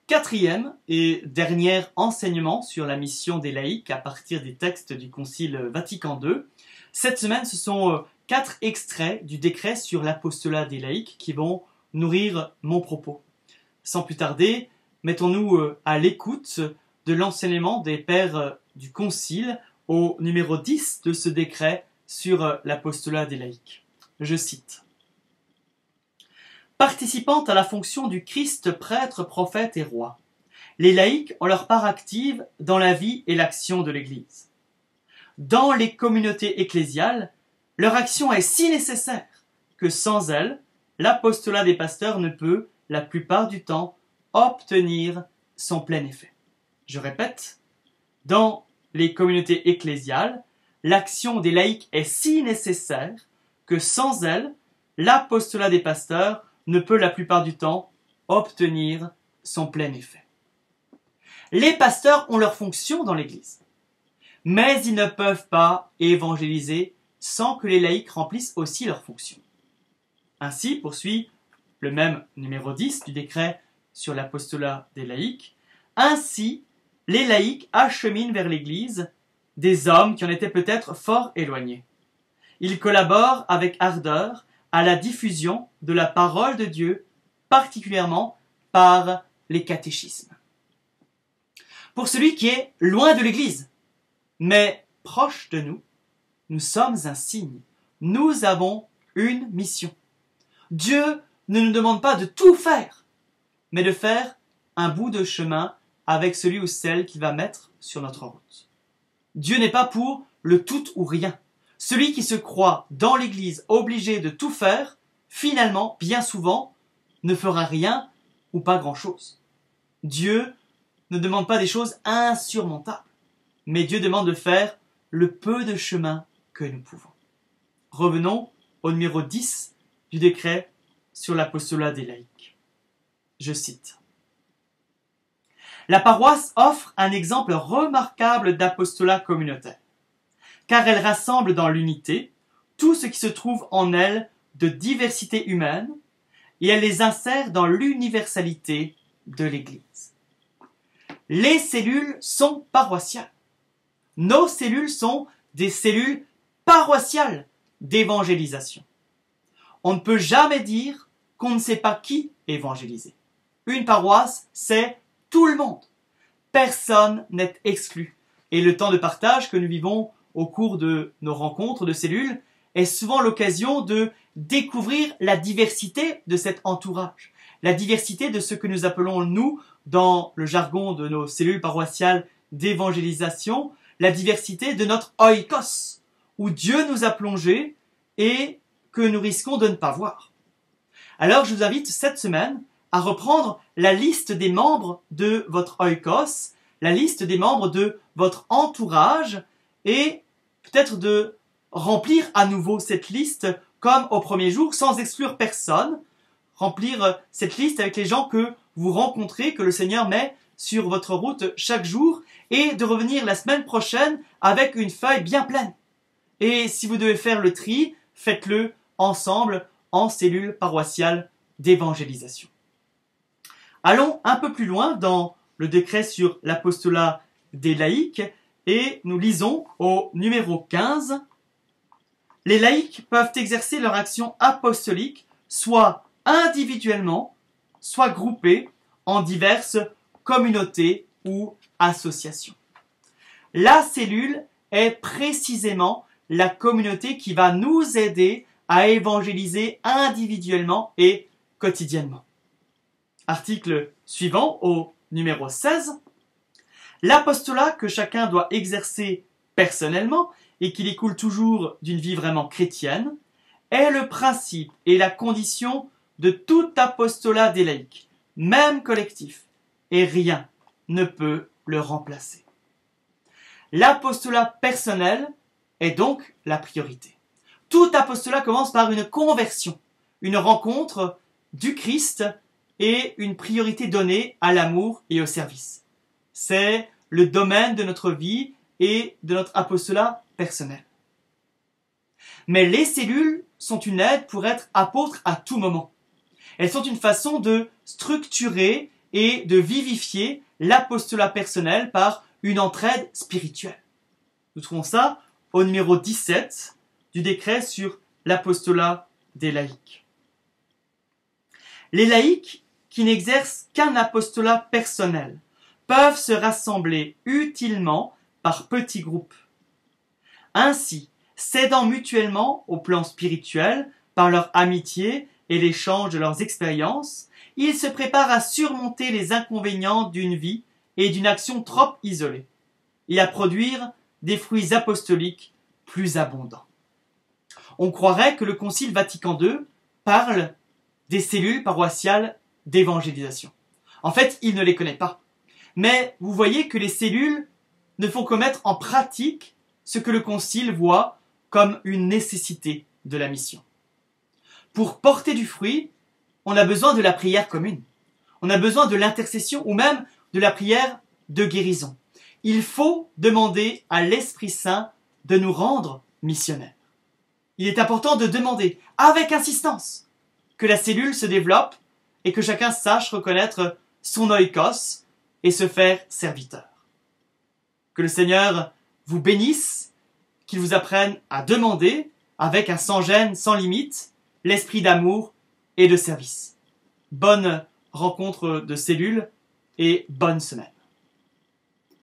Quatrième et dernier enseignement sur la mission des laïcs à partir des textes du Concile Vatican II. Cette semaine, ce sont 4 extraits du décret sur l'apostolat des laïcs qui vont nourrir mon propos. Sans plus tarder, mettons-nous à l'écoute de l'enseignement des pères du Concile au numéro 10 de ce décret sur l'apostolat des laïcs. Je cite. Participant à la fonction du Christ prêtre, prophète et roi, les laïcs ont leur part active dans la vie et l'action de l'Église. Dans les communautés ecclésiales, leur action est si nécessaire que sans elle, l'apostolat des pasteurs ne peut, la plupart du temps, obtenir son plein effet. Je répète, dans les communautés ecclésiales, l'action des laïcs est si nécessaire que sans elle, l'apostolat des pasteurs ne peut la plupart du temps obtenir son plein effet. Les pasteurs ont leur fonction dans l'Église, mais ils ne peuvent pas évangéliser sans que les laïcs remplissent aussi leur fonction. Ainsi, poursuit le même numéro 10 du décret sur l'apostolat des laïcs, ainsi les laïcs acheminent vers l'Église des hommes qui en étaient peut-être fort éloignés. Ils collaborent avec ardeur à la diffusion de la parole de Dieu, particulièrement par les catéchismes. Pour celui qui est loin de l'Église, mais proche de nous, nous sommes un signe. Nous avons une mission. Dieu ne nous demande pas de tout faire, mais de faire un bout de chemin avec celui ou celle qu'il va mettre sur notre route. Dieu n'est pas pour le tout ou rien. Celui qui se croit dans l'Église obligé de tout faire, finalement, bien souvent, ne fera rien ou pas grand-chose. Dieu ne demande pas des choses insurmontables, mais Dieu demande de faire le peu de chemin que nous pouvons. Revenons au numéro 10 du décret sur l'apostolat des laïcs. Je cite. La paroisse offre un exemple remarquable d'apostolat communautaire, car elle rassemble dans l'unité tout ce qui se trouve en elle de diversité humaine et elle les insère dans l'universalité de l'Église. Les cellules sont paroissiales. Nos cellules sont des cellules paroissiales d'évangélisation. On ne peut jamais dire qu'on ne sait pas qui évangéliser. Une paroisse, c'est tout le monde. Personne n'est exclu. Et le temps de partage que nous vivons au cours de nos rencontres de cellules est souvent l'occasion de découvrir la diversité de cet entourage, la diversité de ce que nous appelons, nous, dans le jargon de nos cellules paroissiales d'évangélisation, la diversité de notre oikos, où Dieu nous a plongés et que nous risquons de ne pas voir. Alors je vous invite cette semaine à reprendre la liste des membres de votre oikos, la liste des membres de votre entourage et peut-être de remplir à nouveau cette liste comme au premier jour sans exclure personne, remplir cette liste avec les gens que vous rencontrez, que le Seigneur met sur votre route chaque jour et de revenir la semaine prochaine avec une feuille bien pleine. Et si vous devez faire le tri, faites-le ensemble en cellule paroissiale d'évangélisation. Allons un peu plus loin dans le décret sur l'apostolat des laïcs et nous lisons au numéro 15. Les laïcs peuvent exercer leur action apostolique soit individuellement, soit groupés en diverses communautés ou associations. La cellule est précisément la communauté qui va nous aider à évangéliser individuellement et quotidiennement. Article suivant au numéro 16. L'apostolat que chacun doit exercer personnellement et qui découle toujours d'une vie vraiment chrétienne est le principe et la condition de tout apostolat des laïcs, même collectif, et rien ne peut le remplacer. L'apostolat personnel est donc la priorité. Tout apostolat commence par une conversion, une rencontre du Christ et une priorité donnée à l'amour et au service. C'est le domaine de notre vie et de notre apostolat personnel. Mais les cellules sont une aide pour être apôtres à tout moment. Elles sont une façon de structurer et de vivifier l'apostolat personnel par une entraide spirituelle. Nous trouvons ça au numéro 17 du décret sur l'apostolat des laïcs. Les laïcs qui n'exercent qu'un apostolat personnel peuvent se rassembler utilement par petits groupes. Ainsi, s'aidant mutuellement au plan spirituel par leur amitié et l'échange de leurs expériences, ils se préparent à surmonter les inconvénients d'une vie et d'une action trop isolée et à produire des fruits apostoliques plus abondants. On croirait que le Concile Vatican II parle des cellules paroissiales d'évangélisation. En fait, il ne les connaît pas. Mais vous voyez que les cellules ne font que mettre en pratique ce que le Concile voit comme une nécessité de la mission. Pour porter du fruit, on a besoin de la prière commune. On a besoin de l'intercession ou même de la prière de guérison. Il faut demander à l'Esprit Saint de nous rendre missionnaires. Il est important de demander avec insistance que la cellule se développe et que chacun sache reconnaître son oikos et se faire serviteur. Que le Seigneur vous bénisse, qu'il vous apprenne à demander avec un sans gêne, sans limite, l'esprit d'amour et de service. Bonne rencontre de cellules et bonne semaine.